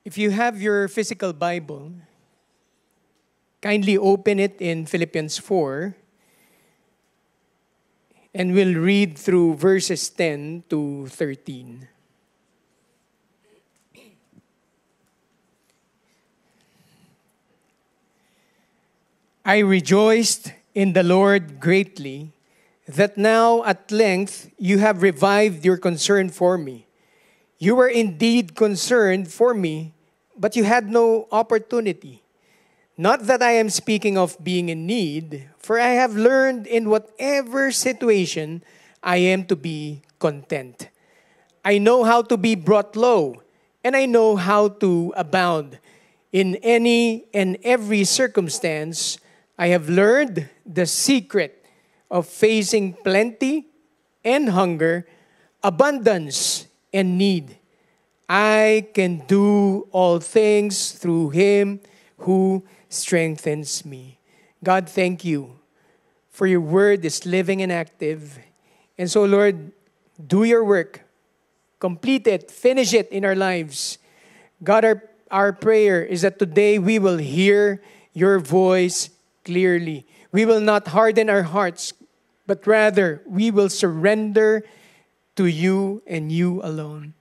If you have your physical Bible, kindly open it in Philippians 4, and we'll read through verses 10 to 13. I rejoiced in the Lord greatly that now at length you have revived your concern for me. You were indeed concerned for me, but you had no opportunity. Not that I am speaking of being in need, for I have learned in whatever situation I am to be content. I know how to be brought low, and I know how to abound. In any and every circumstance, I have learned the secret of facing plenty and hunger, abundance and need. I can do all things through Him who strengthens me. God, thank you for your word is living and active. And so, Lord, do your work. Complete it. Finish it in our lives. God, our prayer is that today we will hear your voice clearly. We will not harden our hearts, but rather we will surrender to you and you alone.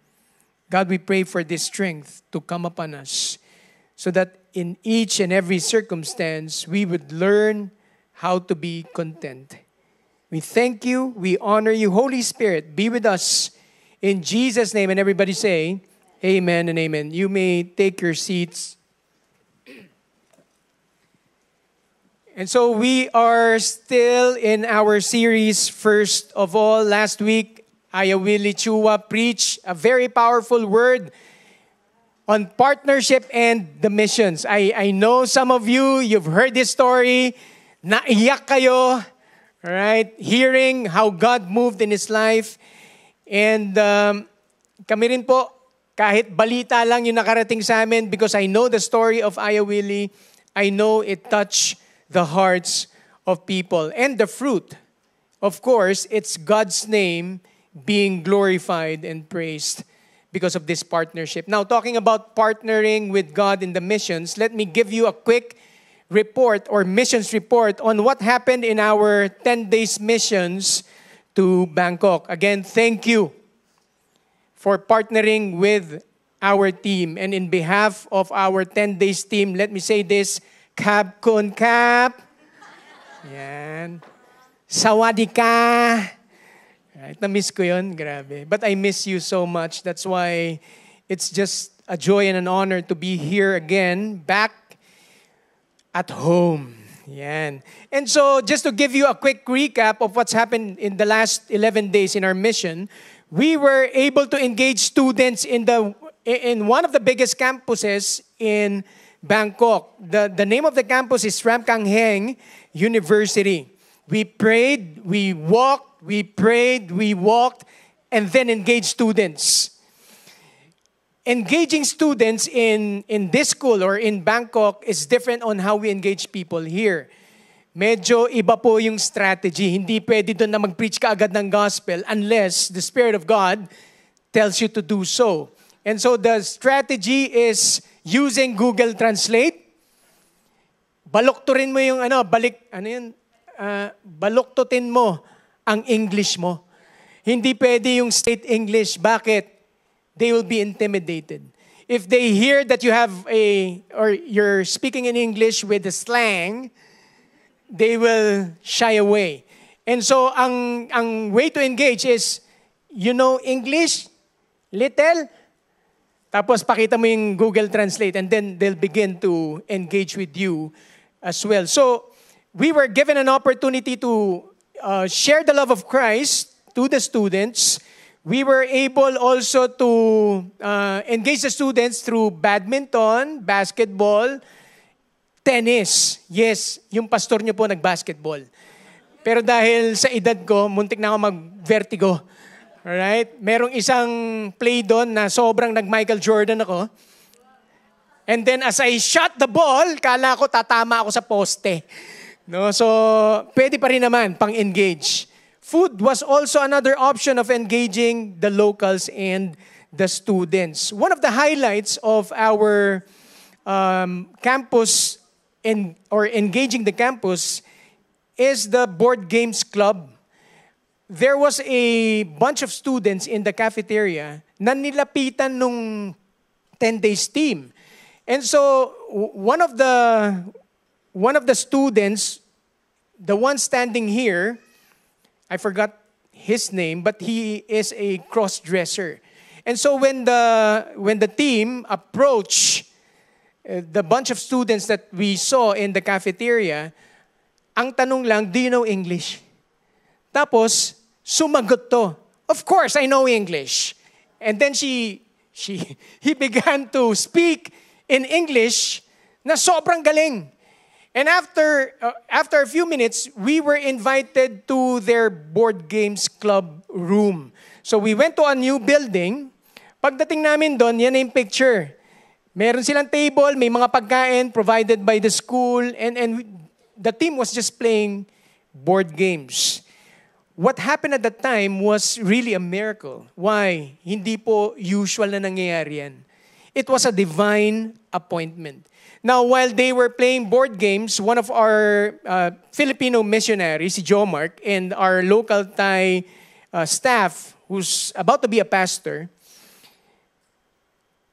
God, we pray for this strength to come upon us so that in each and every circumstance, we would learn how to be content. We thank you. We honor you. Holy Spirit, be with us. In Jesus' name, and everybody say, amen and amen. You may take your seats. And so we are still in our series, First of All. Last week, Ayawili Chua preached a very powerful word on partnership and the missions. I know some of you, you've heard this story, naiyak kayo, right? Hearing how God moved in his life. And kami rin po, kahit balita lang yung nakarating sa amin, because I know the story of Ayawili, I know it touched the hearts of people. And the fruit, of course, it's God's name being glorified and praised because of this partnership. Now, talking about partnering with God in the missions, let me give you a quick report or missions report on what happened in our 10 days missions to Bangkok. Again, thank you for partnering with our team. And in behalf of our 10 days team, let me say this, Kap Kun Kap. Yan. Sawadee Right, na-miss ko yun, grabe. But I miss you so much. That's why it's just a joy and an honor to be here again, back at home. Yan. And so, just to give you a quick recap of what's happened in the last 11 days in our mission, we were able to engage students in one of the biggest campuses in Bangkok. The name of the campus is Ramkhamhaeng University. We prayed, we walked, we prayed, we walked, and then engaged students. Engaging students in this school or in Bangkok is different on how we engage people here. Medyo iba po yung strategy. Hindi pwede doon na mag-preach ka agad ng gospel unless the Spirit of God tells you to do so. And so the strategy is using Google Translate. Balukturin mo yung baluktutin mo ang English mo. Hindi pwede yung state English. Bakit? They will be intimidated. If they hear that you have or you're speaking in English with the slang, they will shy away. And so, ang way to engage is, you know English? Little? Tapos pakita mo yung Google Translate and then they'll begin to engage with you as well. So, we were given an opportunity to share the love of Christ to the students. We were able also to engage the students through badminton, basketball, tennis. Yes, yung pastor niyo po nag-basketball. Pero dahil sa edad ko, muntik na ako mag-vertigo. Alright? Merong isang play doon na sobrang nag-Michael Jordan ako. And then as I shot the ball, kala ko tatama ako sa poste. No, so pwede pa rin naman pang-engage. Food was also another option of engaging the locals and the students. One of the highlights of our campus or engaging the campus is the board games club. There was a bunch of students in the cafeteria na nilapitan nung 10 days team. And so one of the students, the one standing here, I forgot his name, but he is a cross-dresser. And so when the team approached the bunch of students that we saw in the cafeteria, ang tanong lang, do you know English? Tapos, sumagot to. Of course, I know English. And then he began to speak in English na sobrang galing. And after a few minutes, we were invited to their board games club room. So we went to a new building. Pagdating namin doon, yan na yung picture. Meron silang table, may mga pagkain provided by the school, and the team was just playing board games. What happened at that time was really a miracle. Why? Hindi po usual na nangyayari yan. It was a divine appointment. Now, while they were playing board games, one of our Filipino missionaries, si Joe Mark, and our local Thai staff, who's about to be a pastor,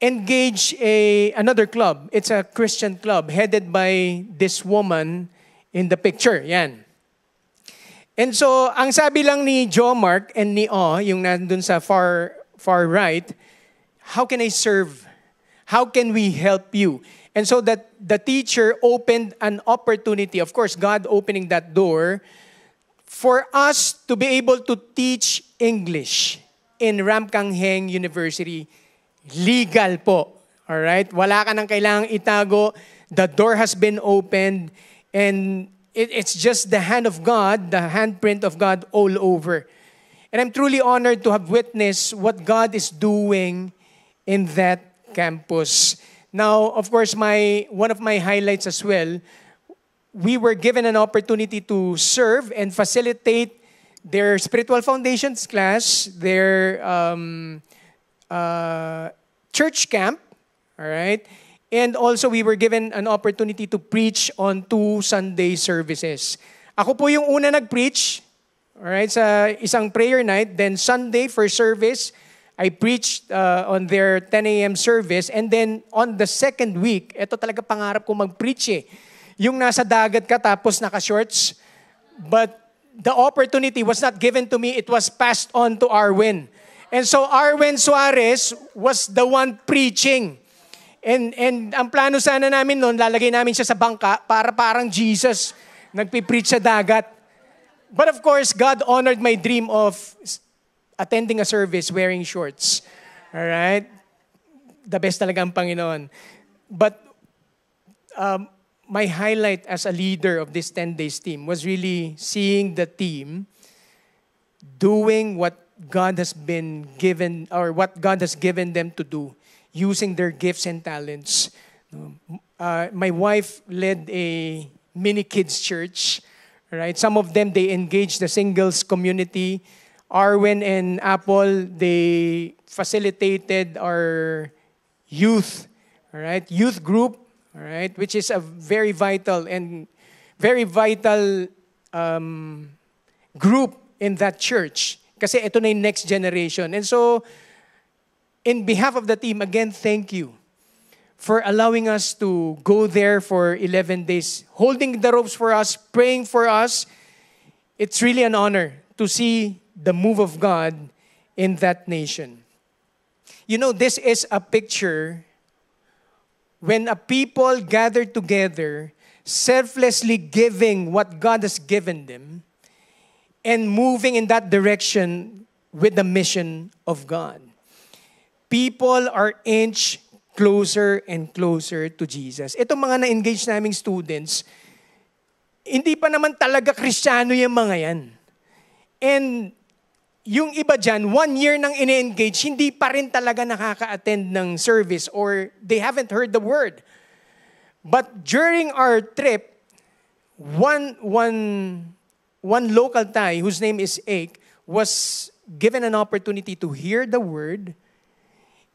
engaged another club. It's a Christian club headed by this woman in the picture. Yan. And so, ang sabi lang ni Joe Mark and ni yung nandun sa far right, how can I serve? How can we help you? And so that the teacher opened an opportunity, of course, God opening that door, for us to be able to teach English in Ramkanghaeng University. Legal po. Alright? Wala ka nang kailangang itago. The door has been opened, and it's just the hand of God, the handprint of God all over. And I'm truly honored to have witnessed what God is doing in that campus. Now, of course, one of my highlights as well, we were given an opportunity to serve and facilitate their spiritual foundations class, their church camp, all right? And also, we were given an opportunity to preach on 2 Sunday services. Ako po yung una nag-preach, alright, sa isang prayer night. Then Sunday, first service, I preached on their 10 a.m. service. And then on the second week, ito talaga pangarap ko mag-preach eh. Yung nasa dagat ka tapos naka-shorts. But the opportunity was not given to me. It was passed on to Arwen. And so Arwen Suarez was the one preaching. And ang plano sana namin noon, lalagay namin siya sa bangka para parang Jesus nagpipreach sa dagat. But of course, God honored my dream of attending a service wearing shorts. Alright? The best talaga ang Panginoon. But my highlight as a leader of this 10 days team was really seeing the team doing what God has been given, or what God has given them to do, using their gifts and talents. My wife led a mini kids church. Right? Some of them, they engaged the singles community. Arwen and Apple, they facilitated our youth, all right? Youth group, all right? Which is a very vital group in that church. Kasi ito na yung next generation. And so, in behalf of the team, again, thank you for allowing us to go there for 11 days, holding the ropes for us, praying for us. It's really an honor to see the move of God in that nation. You know, this is a picture when a people gather together, selflessly giving what God has given them, and moving in that direction with the mission of God. People are inch closer and closer to Jesus. Itong mga na-engage naming students, hindi pa naman talaga Kristiyano yung mga yan. And yung iba dyan, 1 year nang ine-engage, hindi pa rin talaga nakaka-attend ng service or they haven't heard the word. But during our trip, one local Thai, whose name is Ake, was given an opportunity to hear the word,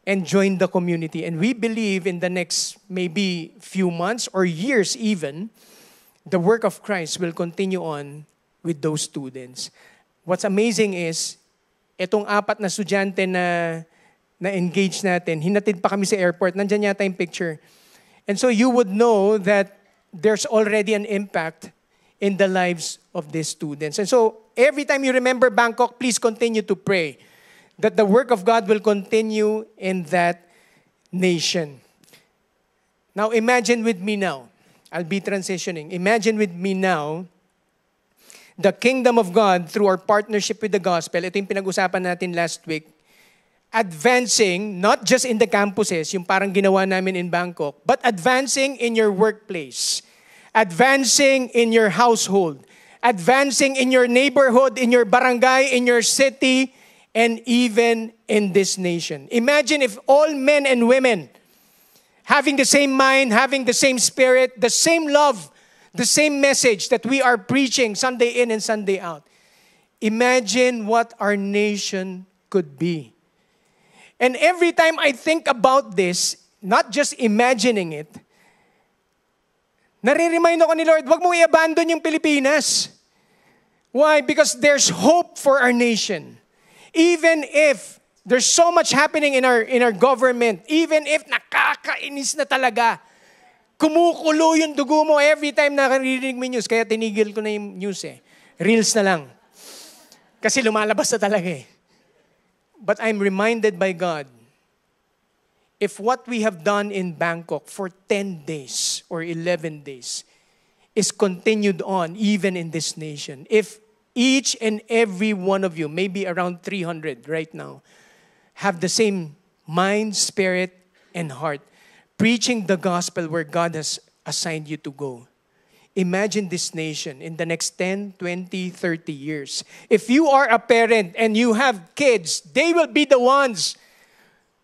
and join the community. And we believe in the next maybe few months or years even, the work of Christ will continue on with those students. What's amazing is, itong 4 na estudyante na engage natin, hinatid pa kami sa airport. Nandyan yata yung picture. And so you would know that there's already an impact in the lives of these students. And so every time you remember Bangkok, please continue to pray that the work of God will continue in that nation. Now imagine with me now, I'll be transitioning. Imagine with me now, the kingdom of God through our partnership with the gospel. Ito yung pinag-usapan natin last week. Advancing, not just in the campuses, yung parang ginawa namin in Bangkok, but advancing in your workplace, advancing in your household, advancing in your neighborhood, in your barangay, in your city, and even in this nation. Imagine if all men and women, having the same mind, having the same spirit, the same love, the same message that we are preaching Sunday in and Sunday out. Imagine what our nation could be. And every time I think about this, not just imagining it, nare-remind ako ni Lord, wag mong i-abandon yung Pilipinas. Why? Because there's hope for our nation. Even if there's so much happening in our government, even if nakakainis na talaga, kumukulo yung dugo mo every time nakarinig mo news. Kaya tinigil ko na yung news eh. Reels na lang. Kasi lumalabas na talaga eh. But I'm reminded by God, if what we have done in Bangkok for 10 days or 11 days is continued on even in this nation, if each and every one of you, maybe around 300 right now, have the same mind, spirit, and heart, preaching the gospel where God has assigned you to go. Imagine this nation in the next 10, 20, 30 years. If you are a parent and you have kids, they will be the ones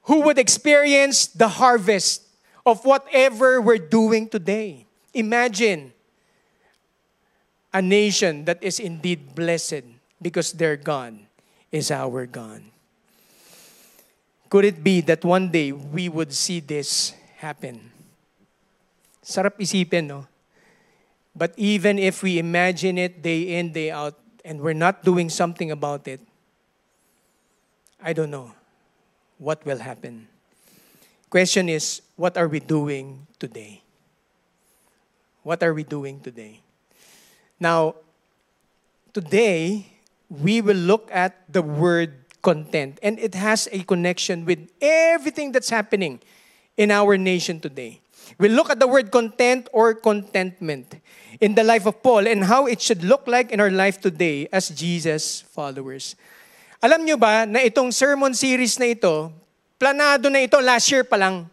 who would experience the harvest of whatever we're doing today. Imagine a nation that is indeed blessed because their God is our God. Could it be that one day we would see this happen? Sarap isipin, no? But even if we imagine it day in, day out, and we're not doing something about it, I don't know what will happen. Question is, what are we doing today? What are we doing today? Now, today, we will look at the word content, and it has a connection with everything that's happening in our nation today. We'll look at the word content or contentment in the life of Paul and how it should look like in our life today as Jesus followers. Alam nyo ba na itong sermon series na ito, planado na ito last year pa lang.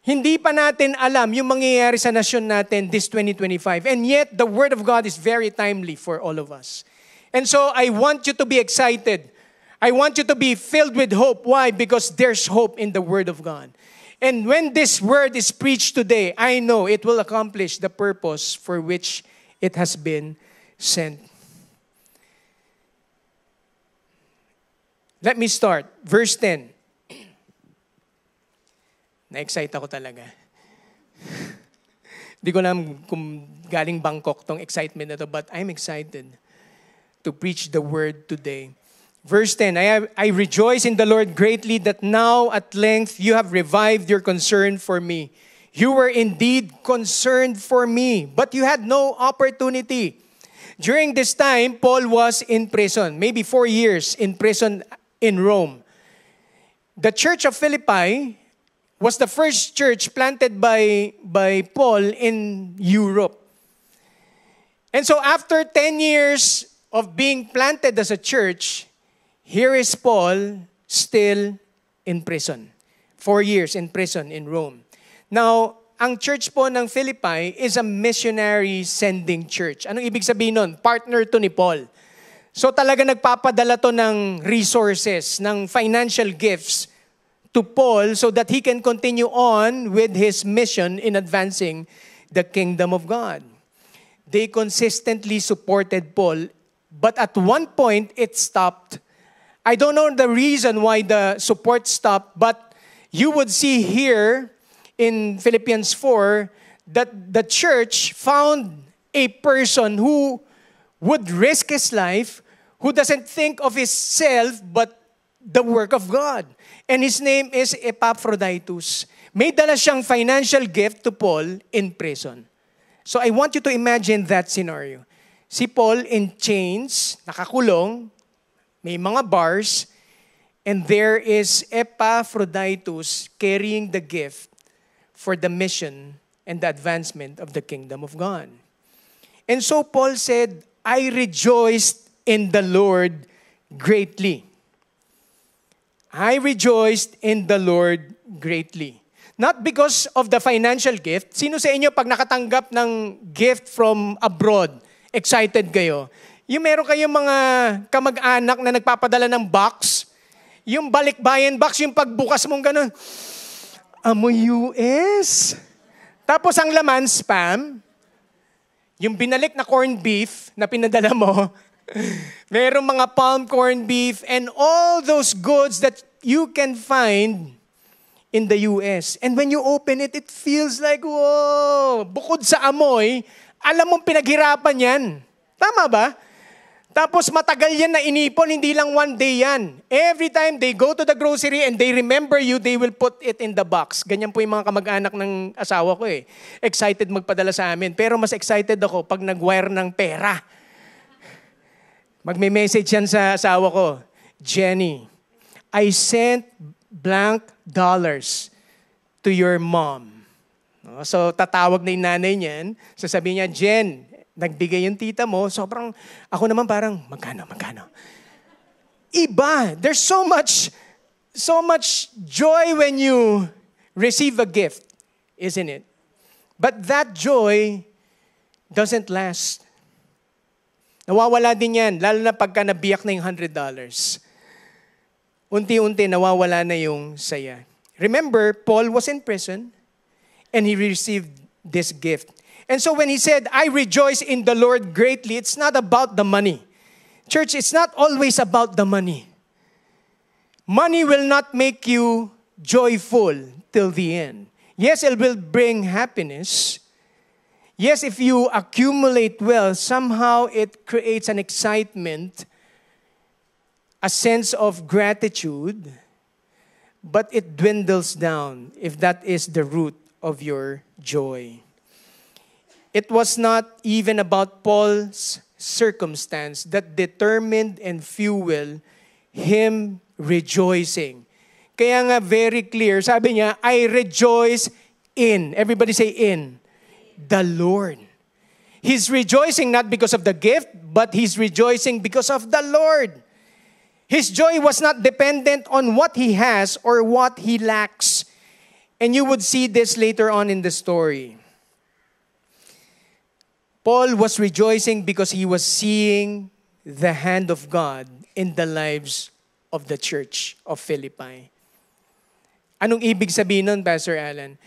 Hindi pa natin alam yung mangyayari sa nasyon natin this 2025. And yet, the Word of God is very timely for all of us. And so, I want you to be excited. I want you to be filled with hope. Why? Because there's hope in the Word of God. And when this word is preached today, I know it will accomplish the purpose for which it has been sent. Let me start. Verse 10. Na-excite ako talaga. Hindi ko alam kung galing Bangkok tong excitement na to, but I'm excited to preach the word today. Verse 10, I rejoice in the Lord greatly that now at length you have revived your concern for me. You were indeed concerned for me, but you had no opportunity. During this time, Paul was in prison, maybe 4 years in prison in Rome. The church of Philippi was the first church planted by Paul in Europe. And so after 10 years of being planted as a church, here is Paul still in prison. 4 years in prison in Rome. Now, ang church po ng Philippi is a missionary sending church. Anong ibig sabihin nun? Partner to ni Paul. So talaga nagpapadala to ng resources, ng financial gifts to Paul so that he can continue on with his mission in advancing the kingdom of God. They consistently supported Paul, but at one point it stopped. I don't know the reason why the support stopped, but you would see here in Philippians 4 that the church found a person who would risk his life, who doesn't think of himself but the work of God. And his name is Epaphroditus. May dala siyang financial gift to Paul in prison. So I want you to imagine that scenario. Si Paul in chains, nakakulong, may mga bars, and there is Epaphroditus carrying the gift for the mission and the advancement of the kingdom of God. And so Paul said, I rejoiced in the Lord greatly. I rejoiced in the Lord greatly. Not because of the financial gift. Sino sa inyo pag nakatanggap ng gift from abroad, excited kayo? Yung meron kayong mga kamag-anak na nagpapadala ng box, yung balikbayan box, yung pagbukas mong ganun, amoy US. Tapos ang laman, spam. Yung binalik na corned beef na pinadala mo, merong mga palm corned beef and all those goods that you can find in the US. And when you open it, it feels like, whoa! Bukod sa amoy, alam mong pinaghirapan yan. Tama ba? Tapos matagal yan na inipon, hindi lang one day yan. Every time they go to the grocery and they remember you, they will put it in the box. Ganyan po yung mga kamag-anak ng asawa ko eh. Excited magpadala sa amin. Pero mas excited ako pag nag-wire ng pera. Magme-message yan sa asawa ko, Jenny, I sent blank dollars to your mom. So tatawag na yung nanay niyan, sasabihin niya, Jen, nagbigay yung tita mo, sobrang, ako naman parang, magkano? Iba, there's so much joy when you receive a gift, isn't it? But that joy doesn't last. Nawawala din yan, lalo na pagka nabiyak na yung $100. Unti-unti nawawala na yung saya. Remember, Paul was in prison and he received this gift. And so when he said, I rejoice in the Lord greatly, it's not about the money. Church, it's not always about the money. Money will not make you joyful till the end. Yes, it will bring happiness. Yes, if you accumulate wealth, somehow it creates an excitement, a sense of gratitude, but it dwindles down if that is the root of your joy. It was not even about Paul's circumstance that determined and fueled him rejoicing. Kaya nga very clear, sabi niya, I rejoice in, everybody say in, the Lord. He's rejoicing not because of the gift, but he's rejoicing because of the Lord. His joy was not dependent on what he has or what he lacks. And you would see this later on in the story. Paul was rejoicing because he was seeing the hand of God in the lives of the church of Philippi. Anong ibig sabihin nun, Pastor Alan?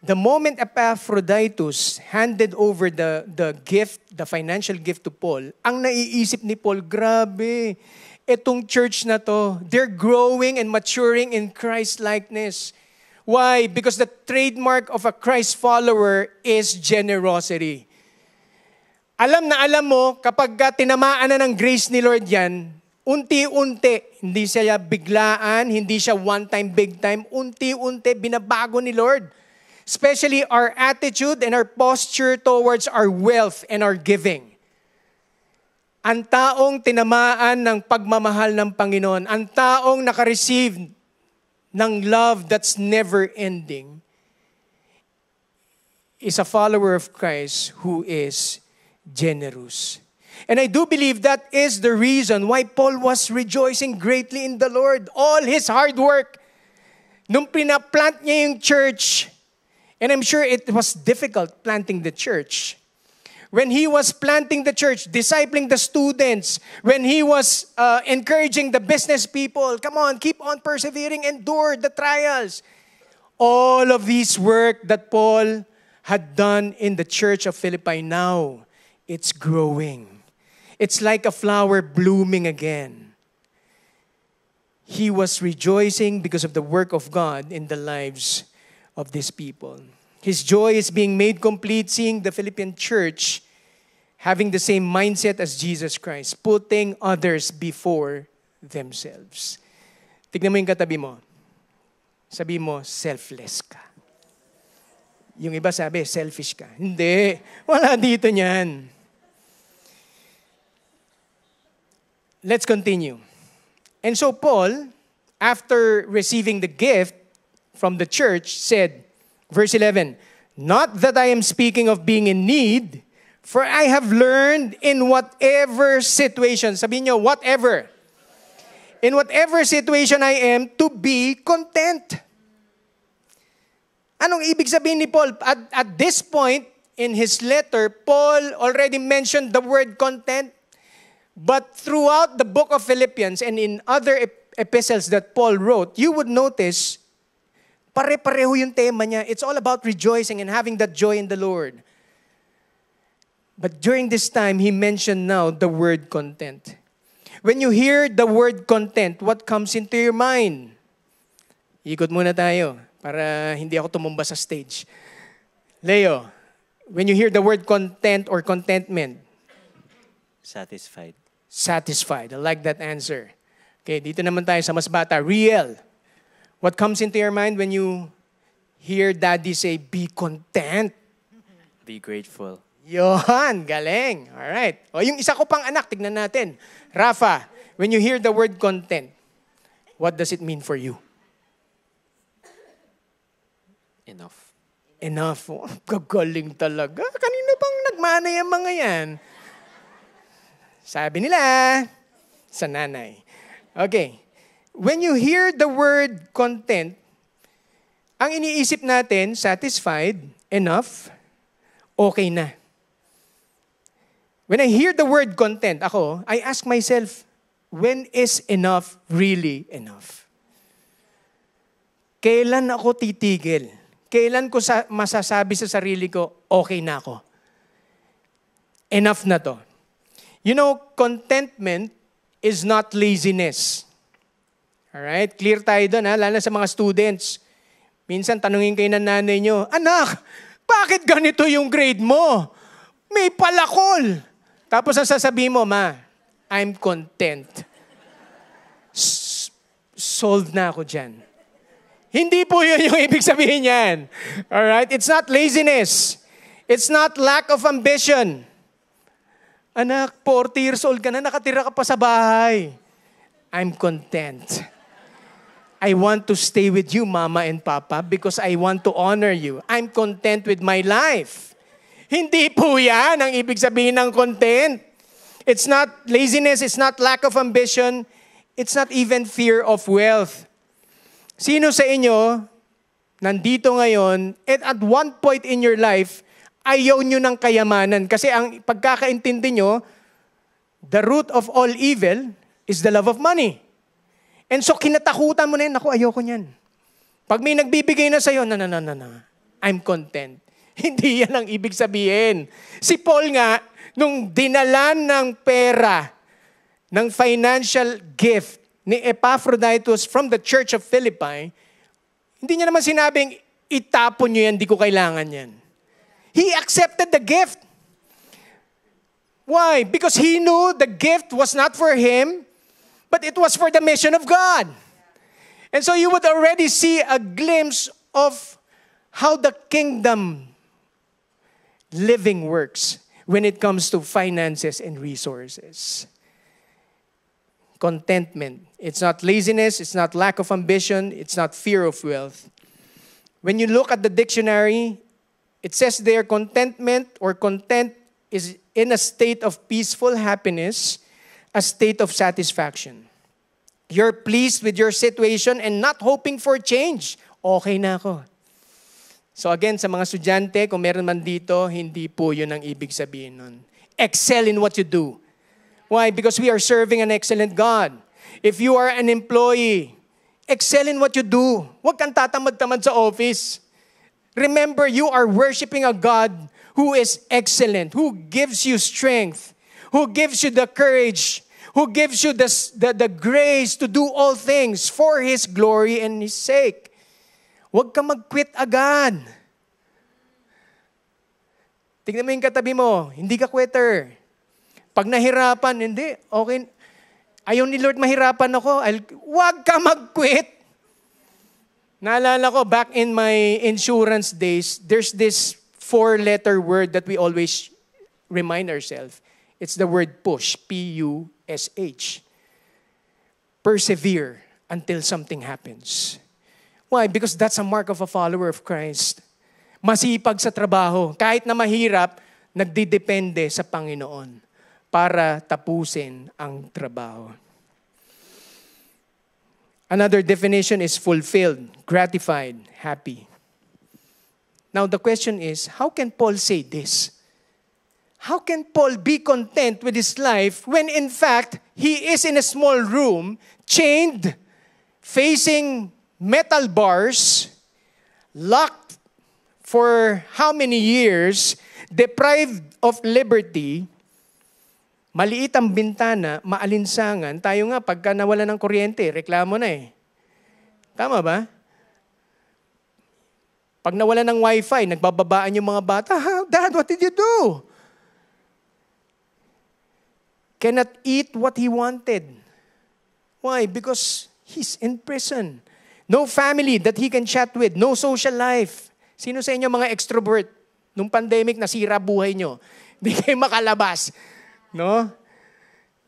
The moment Epaphroditus handed over the gift, the financial gift to Paul, ang naiisip ni Paul, grabe, etong church na to, they're growing and maturing in Christ-likeness. Why? Because the trademark of a Christ follower is generosity. Alam na alam mo, kapag tinamaan na ng grace ni Lord yan, unti-unti, hindi siya biglaan, hindi siya one-time, big time, unti-unti, binabago ni Lord. Especially our attitude and our posture towards our wealth and our giving. Ang taong tinamaan ng pagmamahal ng Panginoon, ang taong nakareceive ng love that's never ending, is a follower of Christ who is generous. And I do believe that is the reason why Paul was rejoicing greatly in the Lord. All his hard work, nung pinaplant niya yung church, and I'm sure it was difficult planting the church. When he was planting the church, discipling the students, when he was encouraging the business people, come on, keep on persevering, endure the trials. All of this work that Paul had done in the church of Philippi, now it's growing. It's like a flower blooming again. he was rejoicing because of the work of God in the lives of these people. His joy is being made complete seeing the Philippian church having the same mindset as Jesus Christ, putting others before themselves. Tignan mo yung katabi mo. Sabi mo, selfless ka. Yung iba sabi, selfish ka. Hindi. Wala dito niyan. Let's continue. And so Paul, after receiving the gift from the church, said, verse 11, "Not that I am speaking of being in need, for I have learned in whatever situation," sabihin nyo, whatever. "In whatever situation I am, to be content." Anong ibig sabihin ni Paul? At this point in his letter, Paul already mentioned the word content. But throughout the book of Philippians and in other epistles that Paul wrote, you would notice, pare-pareho yung tema niya. It's all about rejoicing and having that joy in the Lord. But during this time, he mentioned now the word content. When you hear the word content, what comes into your mind? Ikot muna tayo para hindi ako tumumba sa stage. Leo, when you hear the word content or contentment? Satisfied. Satisfied. I like that answer. Okay, dito naman tayo sa mas bata. Riel, what comes into your mind when you hear daddy say, be content? Be grateful. Yon, galing. Alright. O yung isa ko pang anak, tignan natin. Rafa, when you hear the word content, what does it mean for you? Enough. Enough. Oh, gagaling talaga. Kanino bang nagmana yung mga yan? Sabi nila, sa nanay. Okay. When you hear the word content, ang iniisip natin, satisfied, enough, okay na. When I hear the word content, I ask myself, when is enough really enough? Kailan ako titigil? Kailan ko masasabi sa sarili ko, okay na ako? Enough na to. You know, contentment is not laziness. Alright? Clear tayo doon, lalo sa mga students. Minsan, tanungin kayo ng nanay nyo, "Anak, bakit ganito yung grade mo? May palakol." Tapos ang sasabihin mo, "Ma, I'm content." Solved na ako dyan. Hindi po yun yung ibig sabihin yan. Alright? It's not laziness. It's not lack of ambition. "Anak, 40 years old ka na, nakatira ka pa sa bahay." I'm content. I want to stay with you, Mama and Papa, because I want to honor you. I'm content with my life. Hindi po yan ang ibig sabihin ng content. It's not laziness, it's not lack of ambition, it's not even fear of wealth. Sino sa inyo, nandito ngayon, at one point in your life, ayaw nyo ng kayamanan. Kasi ang pagkakaintindi nyo, the root of all evil is the love of money. And so kinatakutan mo na yun, "Naku, ayoko niyan." Pag may nagbibigay na sa'yo, na, I'm content. Hindi yan ang ibig sabihin. Si Paul nga, nung dinalan ng pera, ng financial gift ni Epaphroditus from the Church of Philippi, hindi niya naman sinabing, "Itapon nyo yan, di ko kailangan yan." He accepted the gift. Why? Because he knew the gift was not for him, but it was for the mission of God. And so you would already see a glimpse of how the kingdom living works when it comes to finances and resources. Contentment. It's not laziness, it's not lack of ambition, it's not fear of wealth. When you look at the dictionary, it says there, contentment or content is in a state of peaceful happiness, a state of satisfaction. You're pleased with your situation and not hoping for change. Okay na ako. So again, sa mga estudyante, kung meron man dito, hindi po yun ang ibig sabihin nun. Excel in what you do. Why? Because we are serving an excellent God. If you are an employee, excel in what you do. Huwag kang tatamad-tamad sa office. Remember, you are worshiping a God who is excellent, who gives you strength, who gives you the courage, who gives you the grace to do all things for His glory and His sake. Huwag ka mag-quit agad. Tignan mo yung katabi mo, hindi ka quitter. Pag nahirapan, hindi, okay. Ayaw ni Lord mahirapan ako, huwag ka mag-quit. Naalala ko, back in my insurance days, there's this 4-letter word that we always remind ourselves. It's the word push, P-U-S-H. Persevere until something happens. Why? Because that's a mark of a follower of Christ. Masipag sa trabaho. Kahit na mahirap, nagdidepende sa Panginoon para tapusin ang trabaho. Another definition is fulfilled, gratified, happy. Now the question is, how can Paul say this? How can Paul be content with his life when in fact he is in a small room, chained, facing metal bars, locked for how many years, deprived of liberty, maliit ang bintana, maalinsangan. Tayo nga, pagka nawala ng kuryente, reklamo na eh. Tama ba? Pag nawala ng wifi, nagbababaan yung mga bata, Dad, what did you do? Cannot eat what he wanted. Why? Because he's in prison. No family that he can chat with. No social life. Sino sa inyo mga extrovert? Nung pandemic, nasira buhay nyo. Hindi kayo makalabas. No?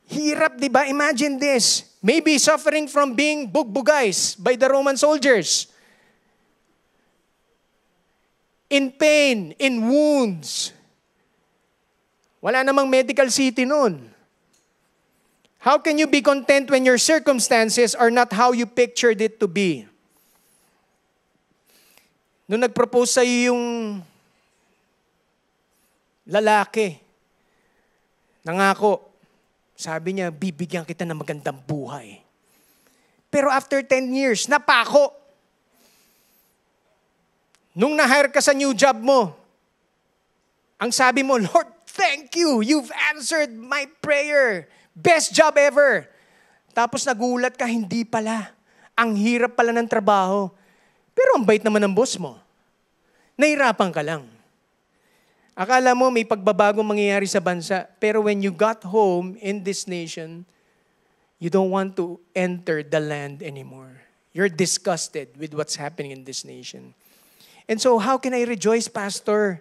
Hirap, di ba? Imagine this. Maybe suffering from being bugbugais by the Roman soldiers. In pain, in wounds. Wala namang medical city noon. How can you be content when your circumstances are not how you pictured it to be? Nung nag-propose sa'yo yung lalaki, nangako, sabi niya, bibigyan kita ng magandang buhay. Pero after 10 years, napako. Nung na-hire ka sa new job mo, ang sabi mo, Lord, thank you. You've answered my prayer. Best job ever. Tapos nagulat ka, hindi pala. Ang hirap pala ng trabaho. Pero ang bait naman ng boss mo. Nahirapan ka lang. Akala mo may pagbabagong mangyayari sa bansa, pero when you got home in this nation, you don't want to enter the land anymore. You're disgusted with what's happening in this nation. And so how can I rejoice, Pastor,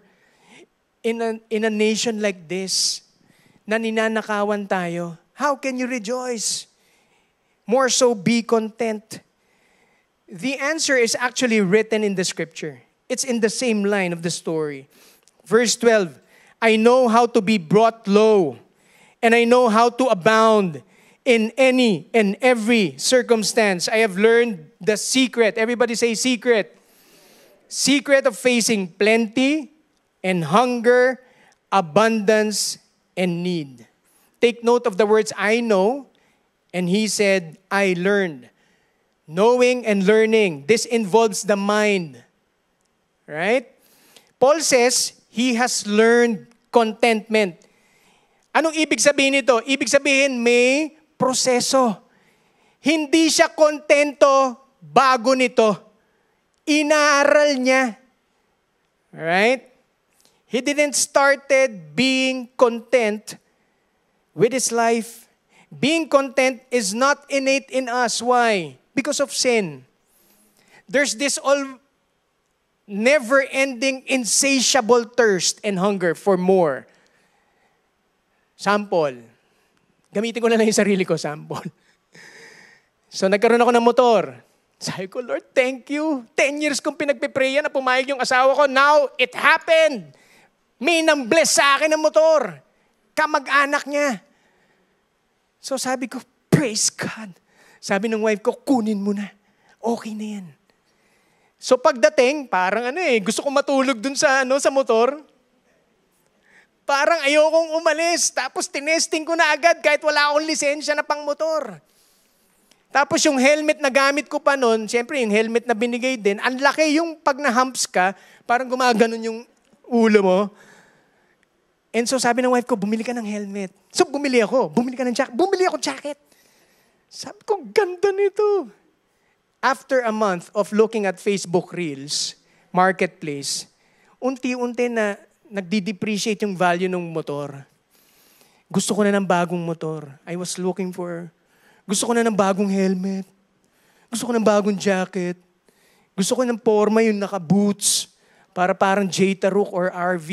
in a nation like this, na ninanakawan tayo? How can you rejoice? More so, be content. The answer is actually written in the scripture. It's in the same line of the story. Verse 12, I know how to be brought low, and I know how to abound in any and every circumstance. I have learned the secret. Everybody say secret. Secret of facing plenty and hunger, abundance and need. Take note of the words, I know, and he said, I learned. Knowing and learning, this involves the mind. Right? Paul says, he has learned contentment. Anong ibig sabihin nito? Ibig sabihin may proseso. Hindi siya kontento bago nito. Inaaral niya. Right? He didn't started being content with his life. Being content is not innate in us. Why? Because of sin. There's this never-ending, insatiable thirst and hunger for more. Sample. Gamitin ko na lang yung sarili ko, sample. So, nagkaroon ako ng motor. Sabi ko, Lord, thank you. 10 years kong pinagpiprayan na pumayag yung asawa ko. Now, it happened. May nang-bless sa akin ng motor. Kamag-anak niya. So, sabi ko, praise God. Sabi ng wife ko, kunin mo na. Okay na yan. So pagdating, parang gusto kong matulog dun sa motor. Parang ayokong umalis. Tapos tinesting ko na agad kahit wala akong lisensya na pang motor. Tapos yung helmet na gamit ko pa nun, siyempre yung helmet na binigay din, ang laki yung pag na-humps ka, parang gumaganon yung ulo mo. And so sabi ng wife ko, bumili ka ng helmet. So bumili ako. Bumili ka ng jacket. Bumili ako jacket. Sabi ko, ganda nito. After a month of looking at Facebook Reels, Marketplace, unti-unti na nagdi-depreciate yung value ng motor. Gusto ko na ng bagong motor. Gusto ko na ng bagong helmet. Gusto ko ng bagong jacket. Gusto ko ng forma yung naka-boots. Para parang J. Taruk or RV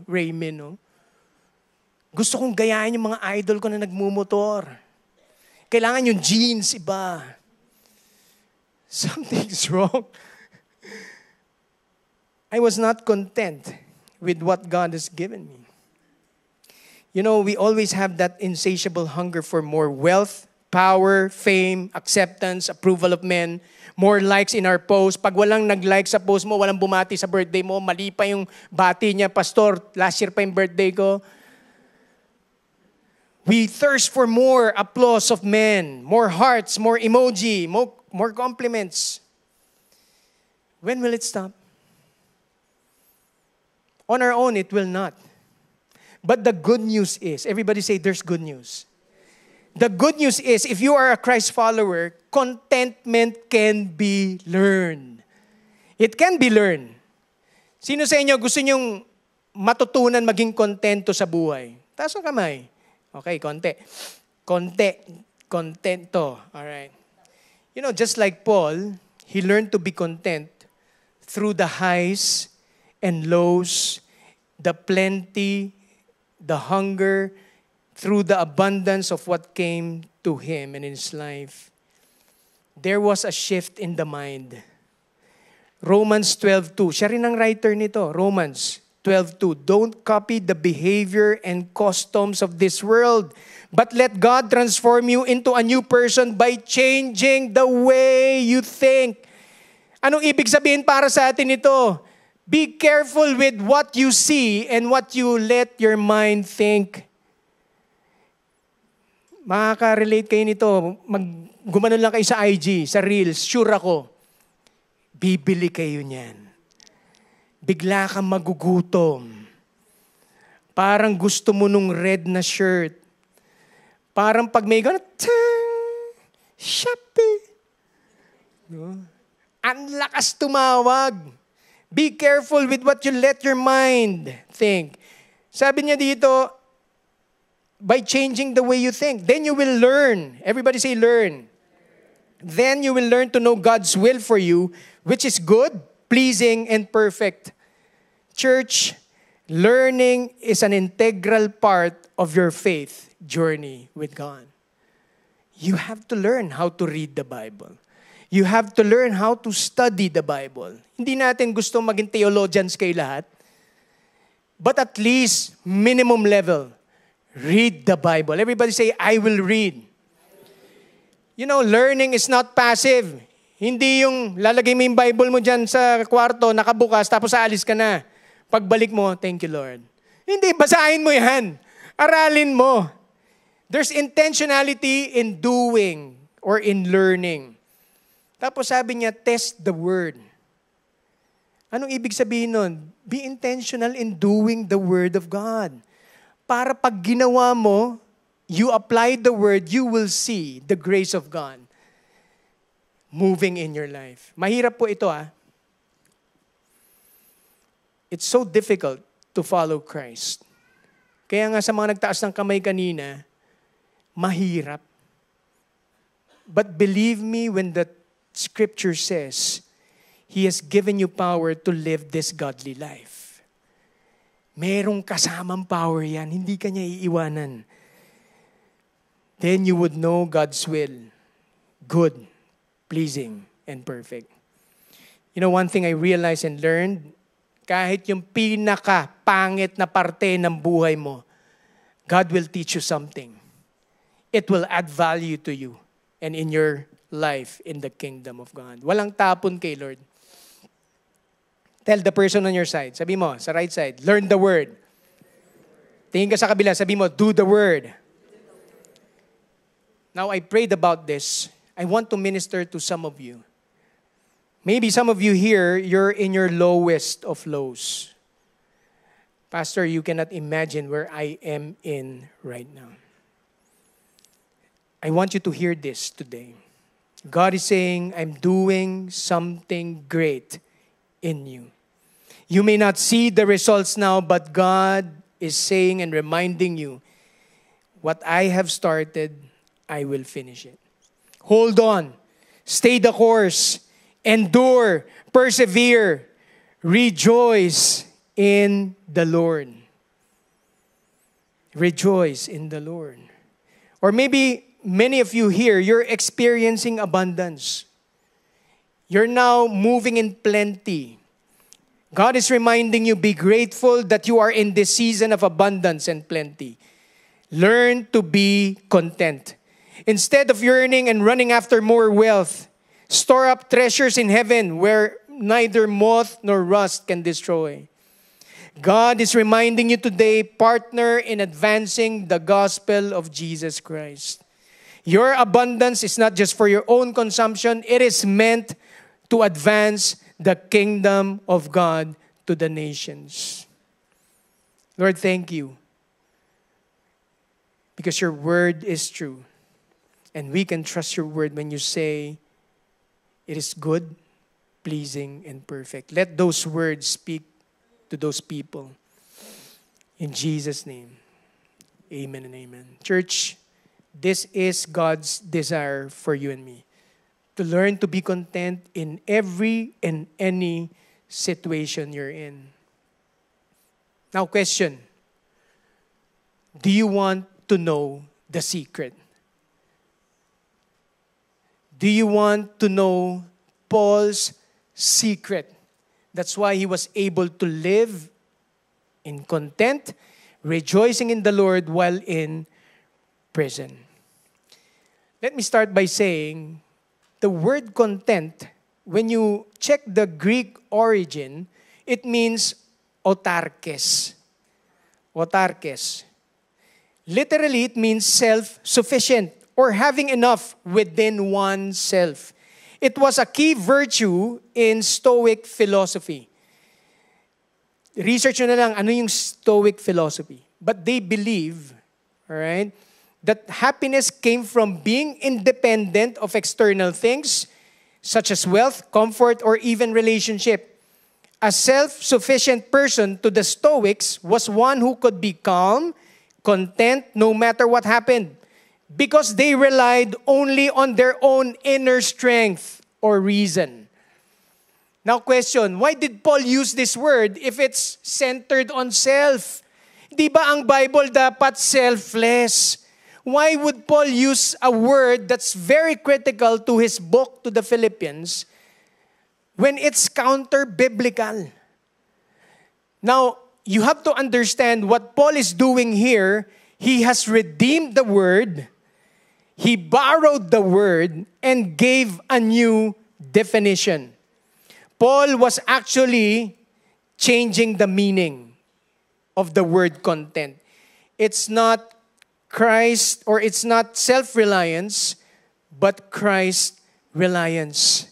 Raymond. No? Gusto kong gayahin yung mga idol ko na nagmumotor. Kailangan yung jeans, iba. Something's wrong. I was not content with what God has given me. You know, we always have that insatiable hunger for more wealth, power, fame, acceptance, approval of men, more likes in our post. Pag walang nag-like sa post mo, walang bumati sa birthday mo, mali pa yung bati niya, Pastor, last year pa yung birthday ko. We thirst for more applause of men, more hearts, more emoji, more compliments. When will it stop? On our own, it will not. But the good news is, everybody say there's good news. The good news is, if you are a Christ follower, contentment can be learned. It can be learned. Sino sa inyo gusto nyong matutunan maging kontento sa buhay? Taas ang kamay. Okay, konti. Kontento. Alright. You know, just like Paul, he learned to be content through the highs and lows, the plenty, the hunger, through the abundance of what came to him and in his life. There was a shift in the mind. Romans 12:2. Siya rin ang writer nito. Romans 12:2. Don't copy the behavior and customs of this world, but let God transform you into a new person by changing the way you think. Anong ibig sabihin para sa atin ito? Be careful with what you see and what you let your mind think. Makaka-relate kayo nito. Gumanon lang kayo sa IG, sa Reels, sure ako, bibili kayo niyan. Bigla kang magugutom. Parang gusto mo nung red na shirt. Parang pag may gano'n, Shopee. No? Ang lakas tumawag. Be careful with what you let your mind think. Sabi niya dito, by changing the way you think, then you will learn. Everybody say learn. Then you will learn to know God's will for you, which is good, pleasing, and perfect. Church, learning is an integral part of your faith journey with God. You have to learn how to read the Bible. You have to learn how to study the Bible. Hindi natin gusto maging theologians kayo lahat. But at least, minimum level, read the Bible. Everybody say, I will read. You know, learning is not passive. Hindi yung lalagay mo yung Bible mo dyan sa kwarto, nakabukas, tapos aalis ka na. Pagbalik mo, thank you, Lord. Hindi, basahin mo yan. Aralin mo. There's intentionality in doing or in learning. Tapos sabi niya, test the word. Anong ibig sabihin nun? Be intentional in doing the word of God. Para pag ginawa mo, you apply the word, you will see the grace of God moving in your life. Mahirap po ito It's so difficult to follow Christ. Kaya nga sa mga nagtaas ng kamay kanina, mahirap. But believe me when the scripture says, He has given you power to live this godly life. Merong kasamang power yan. Hindi ka niya iiwanan. Then you would know God's will. Good, pleasing, and perfect. You know, one thing I realized and learned, kahit yung pinaka-pangit na parte ng buhay mo, God will teach you something. It will add value to you and in your life in the kingdom of God. Walang tapon kay Lord. Tell the person on your side. Sabi mo, sa right side, learn the word. Tingin ka sa kabila, sabi mo, do the word. Now, I prayed about this. I want to minister to some of you. Maybe some of you here, you're in your lowest of lows. Pastor, you cannot imagine where I am in right now. I want you to hear this today. God is saying, I'm doing something great in you. You may not see the results now, but God is saying and reminding you, what I have started, I will finish it. Hold on. Stay the course. Endure. Persevere. Rejoice in the Lord. Rejoice in the Lord. Or maybe many of you here, you're experiencing abundance. You're now moving in plenty. God is reminding you, be grateful that you are in this season of abundance and plenty. Learn to be content. Instead of yearning and running after more wealth, store up treasures in heaven where neither moth nor rust can destroy. God is reminding you today, partner in advancing the gospel of Jesus Christ. Your abundance is not just for your own consumption. It is meant to advance the kingdom of God to the nations. Lord, thank you. Because your word is true. And we can trust your word when you say it is good, pleasing, and perfect. Let those words speak to those people. In Jesus' name, amen and amen. Church, this is God's desire for you and me. To learn to be content in every and any situation you're in. Now, question. Do you want to know the secret? Do you want to know Paul's secret? That's why he was able to live in content, rejoicing in the Lord while in prison. Let me start by saying, the word content, when you check the Greek origin, it means autarkes. Autarkes. Literally, it means self-sufficient or having enough within oneself. It was a key virtue in Stoic philosophy. Research nyo na lang ano yung Stoic philosophy. But they believe, all right, that happiness came from being independent of external things, such as wealth, comfort, or even relationship. A self-sufficient person to the Stoics was one who could be calm, content, no matter what happened, because they relied only on their own inner strength or reason. Now question, why did Paul use this word if it's centered on self? Di ba ang Bible dapat selfless? Why would Paul use a word that's very critical to his book to the Philippians when it's counter-biblical? Now, you have to understand what Paul is doing here. He has redeemed the word, he borrowed the word, and gave a new definition. Paul was actually changing the meaning of the word content. It's not Christ, or it's not self-reliance, but Christ-reliance.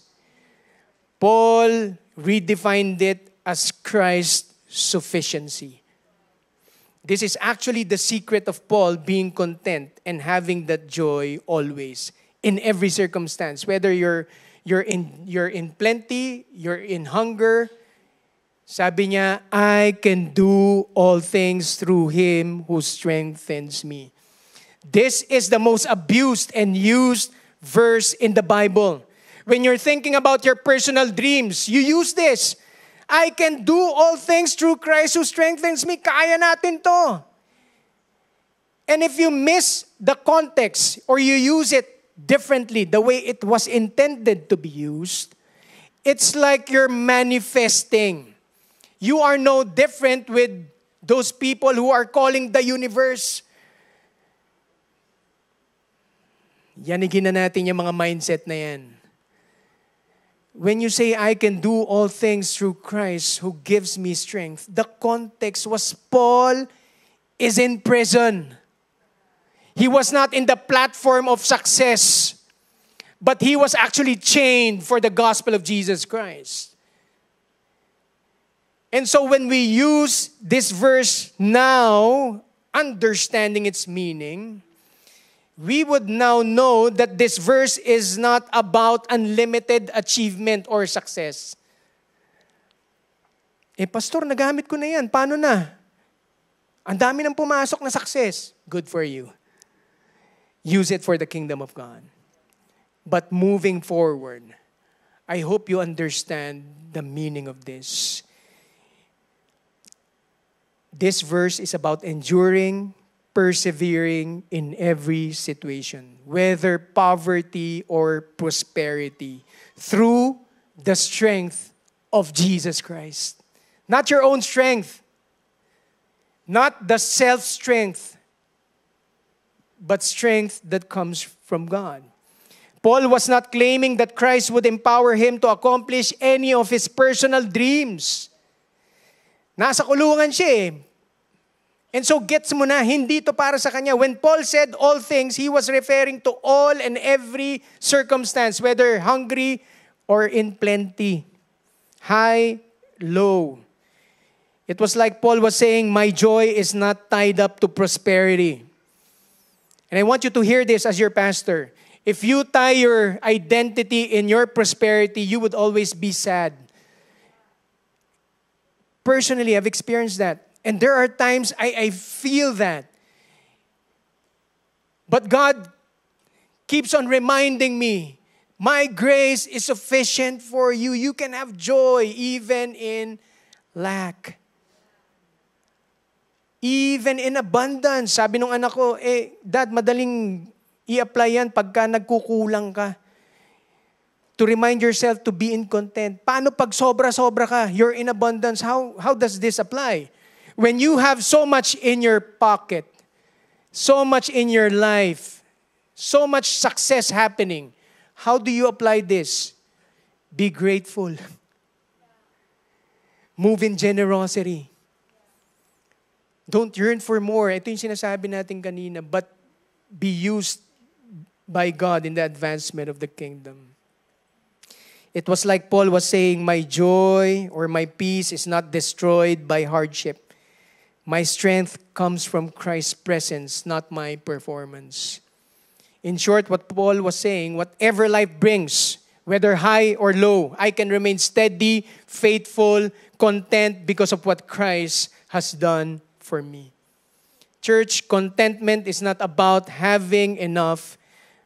Paul redefined it as Christ's sufficiency. This is actually the secret of Paul being content and having that joy always in every circumstance. Whether you're in plenty, you're in hunger. Sabi niya, I can do all things through Him who strengthens me. This is the most abused and used verse in the Bible. When you're thinking about your personal dreams, you use this. I can do all things through Christ who strengthens me. Kaya natin to. And if you miss the context or you use it differently, the way it was intended to be used, it's like you're manifesting. You are no different with those people who are calling the universe. Yanigin na natin yung mga mindset na yan. When you say, I can do all things through Christ who gives me strength, the context was Paul is in prison. He was not in the platform of success, but he was actually chained for the gospel of Jesus Christ. And so when we use this verse now, understanding its meaning, we would now know that this verse is not about unlimited achievement or success. Pastor, nagamit ko na yan. Paano na? Ang dami nang pumasok na success. Good for you. Use it for the kingdom of God. But moving forward, I hope you understand the meaning of this. This verse is about enduring, persevering in every situation, whether poverty or prosperity, through the strength of Jesus Christ. Not your own strength, not the self-strength, but strength that comes from God. Paul was not claiming that Christ would empower him to accomplish any of his personal dreams. Nasa kulungan siya eh. And so gets mo na, hindi to para sa kanya. When Paul said all things, he was referring to all and every circumstance, whether hungry or in plenty, high, low. It was like Paul was saying, my joy is not tied up to prosperity. And I want you to hear this as your pastor. If you tie your identity in your prosperity, you would always be sad. Personally, I've experienced that. And there are times I feel that. But God keeps on reminding me, my grace is sufficient for you. You can have joy even in lack. Even in abundance. Sabi nung anak ko, Dad, madaling i-apply yan pagka nagkukulang ka. To remind yourself to be in content. Paano pag sobra-sobra ka? You're in abundance. How does this apply? When you have so much in your pocket, so much in your life, so much success happening, how do you apply this? Be grateful. Move in generosity. Don't yearn for more. Ito yung sinasabi natin kanina, but be used by God in the advancement of the kingdom. It was like Paul was saying, my joy or my peace is not destroyed by hardship. My strength comes from Christ's presence, not my performance. In short, what Paul was saying, whatever life brings, whether high or low, I can remain steady, faithful, content because of what Christ has done for me. Church, contentment is not about having enough,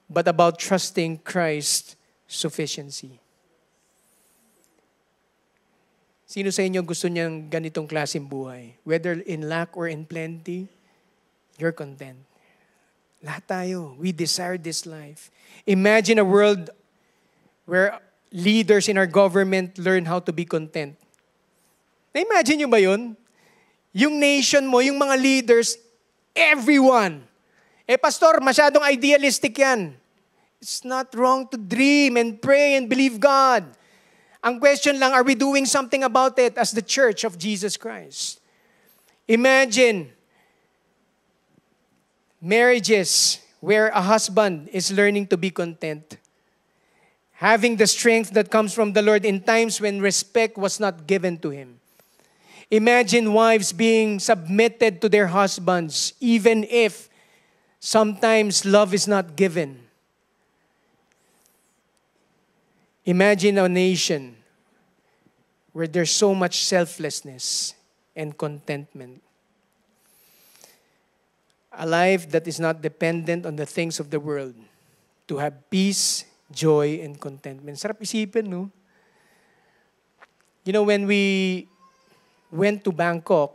but about trusting Christ's sufficiency. Sino sa inyo gusto niyang ganitong klaseng buhay? Whether in lack or in plenty, you're content. Lahat tayo, we desire this life. Imagine a world where leaders in our government learn how to be content. Na-imagine nyo ba yun? Yung nation mo, yung mga leaders, everyone. Pastor, masyadong idealistic yan. It's not wrong to dream and pray and believe God. Ang question lang, are we doing something about it as the Church of Jesus Christ? Imagine marriages where a husband is learning to be content, having the strength that comes from the Lord in times when respect was not given to him. Imagine wives being submitted to their husbands, even if sometimes love is not given. Imagine a nation where there's so much selflessness and contentment. A life that is not dependent on the things of the world. To have peace, joy, and contentment. Sarap isipin, no? You know, when we went to Bangkok,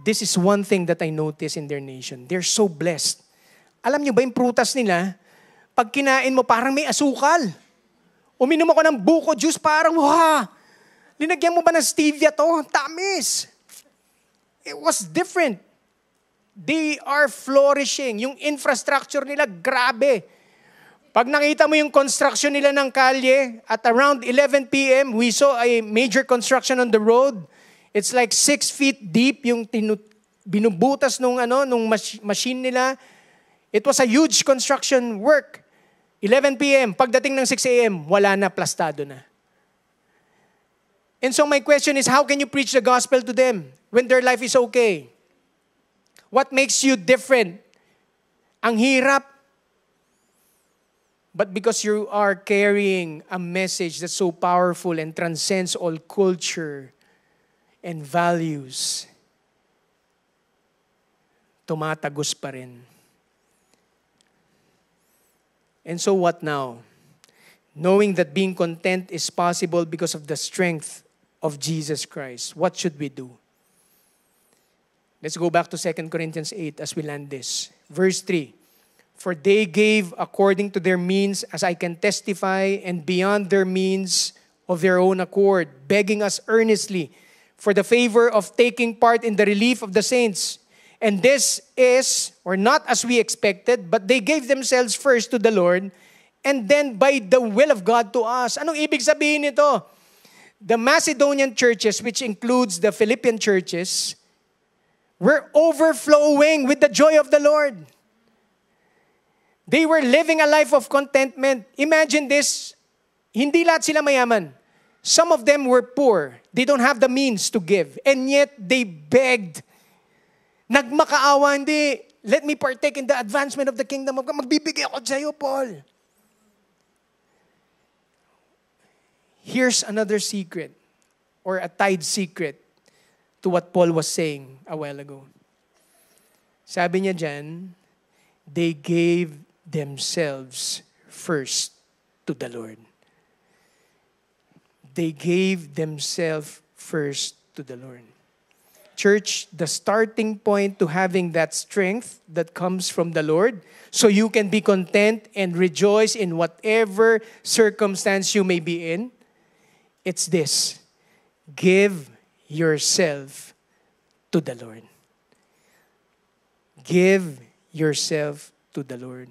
this is one thing that I noticed in their nation. They're so blessed. Alam niyo ba yung prutas nila, pag kinain mo parang may asukal. Uminom ako ng buko juice, parang, wah! Linagyan mo ba ng stevia to? Tamis! It was different. They are flourishing. Yung infrastructure nila, grabe. Pag nakita mo yung construction nila ng kalye, at around 11 p.m., we saw a major construction on the road. It's like 6 feet deep yung binubutas nung machine nila. It was a huge construction work. 11 p.m., pagdating ng 6 a.m., wala na, plastado na. And so my question is, how can you preach the gospel to them when their life is okay? What makes you different? Ang hirap. But because you are carrying a message that's so powerful and transcends all culture and values, tumatagos pa rin. And so what now? Knowing that being content is possible because of the strength of Jesus Christ, what should we do? Let's go back to 2 Corinthians 8 as we land this. Verse 3. For they gave according to their means, as I can testify, and beyond their means of their own accord, begging us earnestly for the favor of taking part in the relief of the saints. And this is, or not as we expected, but they gave themselves first to the Lord, and then by the will of God to us. Anong ibig sabihin nito? The Macedonian churches, which includes the Philippian churches, were overflowing with the joy of the Lord. They were living a life of contentment. Imagine this, hindi lahat sila mayaman. Some of them were poor. They don't have the means to give. And yet, they begged. Nagmakaawa, hindi, let me partake in the advancement of the kingdom of God. Magbibigay ako sa'yo, Paul. Here's another secret, or a tied secret to what Paul was saying a while ago. Sabi niya dyan, they gave themselves first to the Lord. They gave themselves first to the Lord. Church, the starting point to having that strength that comes from the Lord, so you can be content and rejoice in whatever circumstance you may be in, it's this: give yourself to the Lord. Give yourself to the Lord.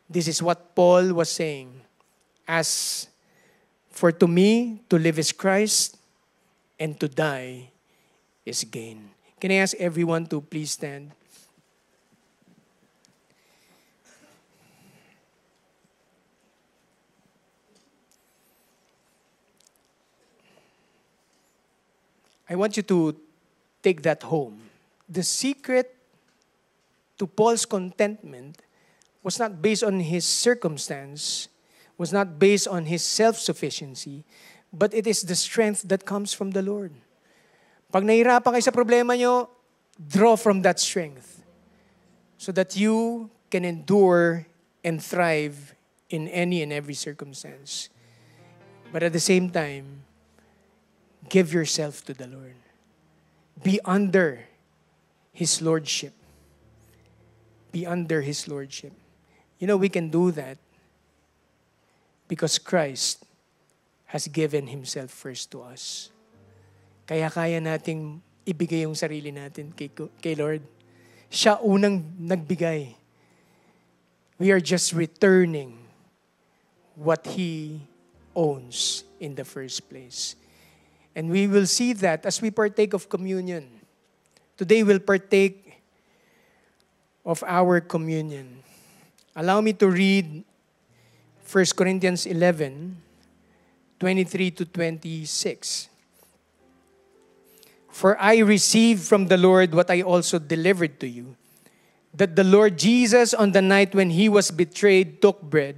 This is what Paul was saying. As for to me, to live is Christ, and to die is gain. Can I ask everyone to please stand? I want you to take that home. The secret to Paul's contentment was not based on his circumstance, was not based on his self-sufficiency, but it is the strength that comes from the Lord. Pag nahirapan kayo sa problema nyo, draw from that strength so that you can endure and thrive in any and every circumstance. But at the same time, give yourself to the Lord. Be under His Lordship. Be under His Lordship. You know, we can do that because Christ has given Himself first to us. Kaya kaya nating ibigay yung sarili natin kay Lord. Siya unang nagbigay. We are just returning what He owns in the first place. And we will see that as we partake of communion. Today we'll partake of our communion. Allow me to read 1 Corinthians 11, 23 to 26. For I received from the Lord what I also delivered to you, that the Lord Jesus, on the night when He was betrayed, took bread.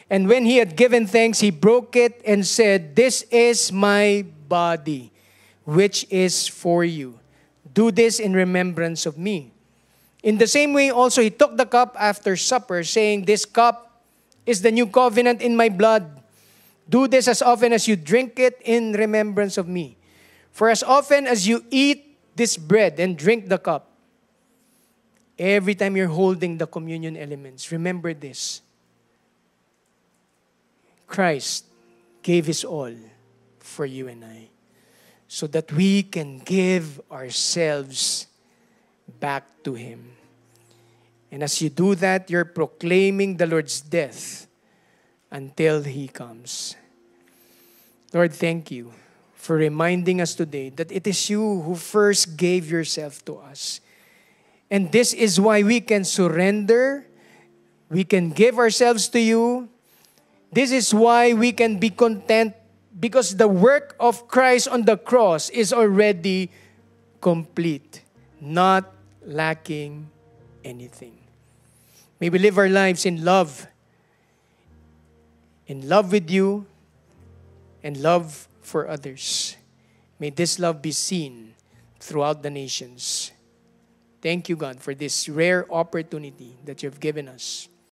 And when He had given thanks, He broke it and said, "This is my body, which is for you. Do this in remembrance of me." In the same way also He took the cup after supper, saying, "This cup is the new covenant in my blood. Do this as often as you drink it in remembrance of me. For as often as you eat this bread and drink the cup," every time you're holding the communion elements, remember this: Christ gave His all for you and I, so that we can give ourselves back to Him. And as you do that, you're proclaiming the Lord's death until He comes. Lord, thank you for reminding us today that it is you who first gave yourself to us. And this is why we can surrender, we can give ourselves to you. This is why we can be content because the work of Christ on the cross is already complete, not lacking anything. May we live our lives in love with you, and love for others. May this love be seen throughout the nations. Thank you, God, for this rare opportunity that you've given us.